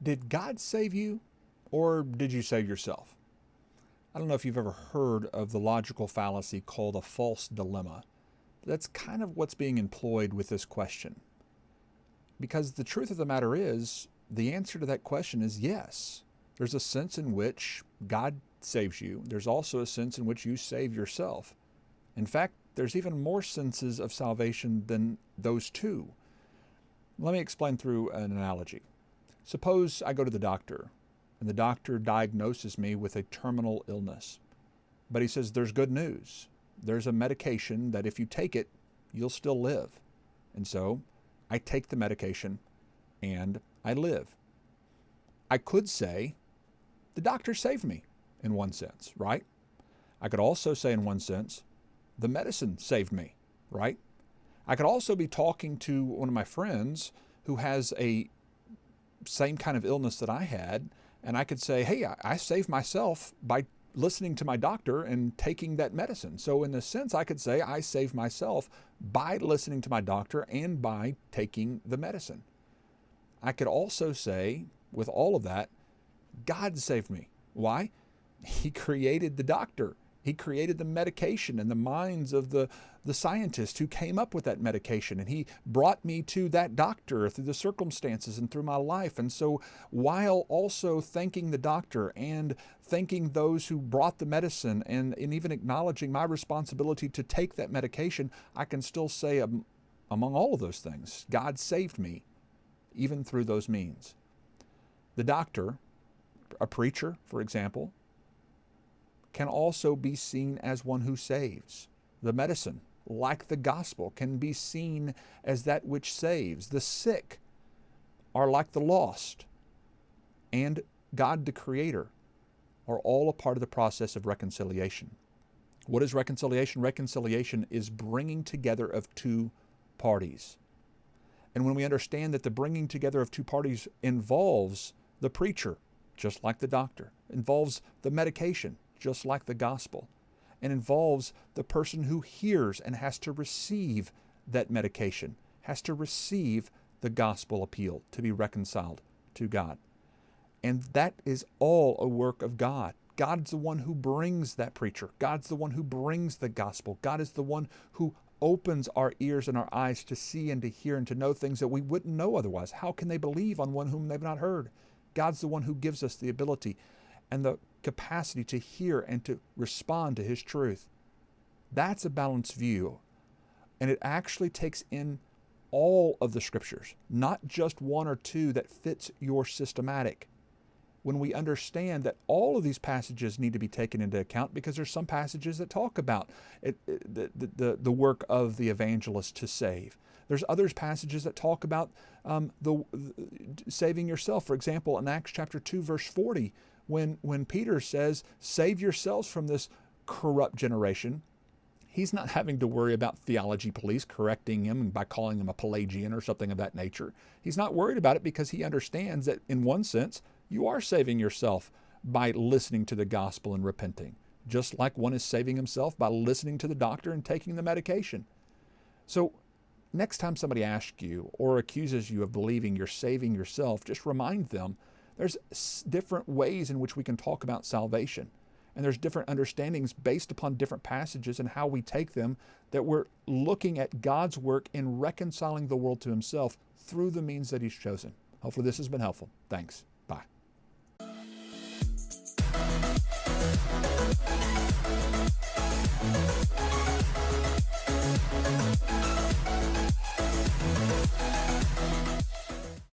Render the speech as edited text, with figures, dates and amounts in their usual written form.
Did God save you, or did you save yourself? I don't know if you've ever heard of the logical fallacy called a false dilemma. That's kind of what's being employed with this question. Because the truth of the matter is, the answer to that question is yes. There's a sense in which God saves you. There's also a sense in which you save yourself. In fact, there's even more senses of salvation than those two. Let me explain through an analogy. Suppose I go to the doctor, and the doctor diagnoses me with a terminal illness. But he says, there's good news. There's a medication that if you take it, you'll still live. And so I take the medication and I live. I could say, the doctor saved me in one sense, right? I could also say in one sense, the medicine saved me, right? I could also be talking to one of my friends who has a same kind of illness that I had, and I could say, hey, I saved myself by listening to my doctor and taking that medicine. So in a sense, I could say I saved myself by listening to my doctor and by taking the medicine. I could also say, with all of that, God saved me. Why? He created the doctor. He created the medication in the minds of the scientists who came up with that medication. And he brought me to that doctor through the circumstances and through my life. And so while also thanking the doctor and thanking those who brought the medicine and even acknowledging my responsibility to take that medication, I can still say among all of those things, God saved me, even through those means. The doctor, a preacher, for example, can also be seen as one who saves. The medicine, like the gospel, can be seen as that which saves. The sick are like the lost. And God the Creator are all a part of the process of reconciliation. What is reconciliation? Reconciliation is bringing together of two parties. And when we understand that the bringing together of two parties involves the preacher, just like the doctor, involves the medication, just like the gospel, and involves the person who hears and has to receive that medication, has to receive the gospel appeal to be reconciled to God. And that is all a work of God. God's the one who brings that preacher. God's the one who brings the gospel. God is the one who opens our ears and our eyes to see and to hear and to know things that we wouldn't know otherwise. How can they believe on one whom they've not heard? God's the one who gives us the ability and the capacity to hear and to respond to His truth. That's a balanced view. And it actually takes in all of the scriptures, not just one or two that fits your systematic. When we understand that all of these passages need to be taken into account, because there's some passages that talk about the work of the evangelist to save. There's others passages that talk about saving yourself. For example, in Acts chapter 2, verse 40, when Peter says, save yourselves from this corrupt generation, he's not having to worry about theology police correcting him by calling him a Pelagian or something of that nature. He's not worried about it because he understands that in one sense, you are saving yourself by listening to the gospel and repenting, just like one is saving himself by listening to the doctor and taking the medication. So next time somebody asks you or accuses you of believing you're saving yourself, just remind them there's different ways in which we can talk about salvation. And there's different understandings based upon different passages and how we take them, that we're looking at God's work in reconciling the world to Himself through the means that He's chosen. Hopefully this has been helpful. Thanks. Bye.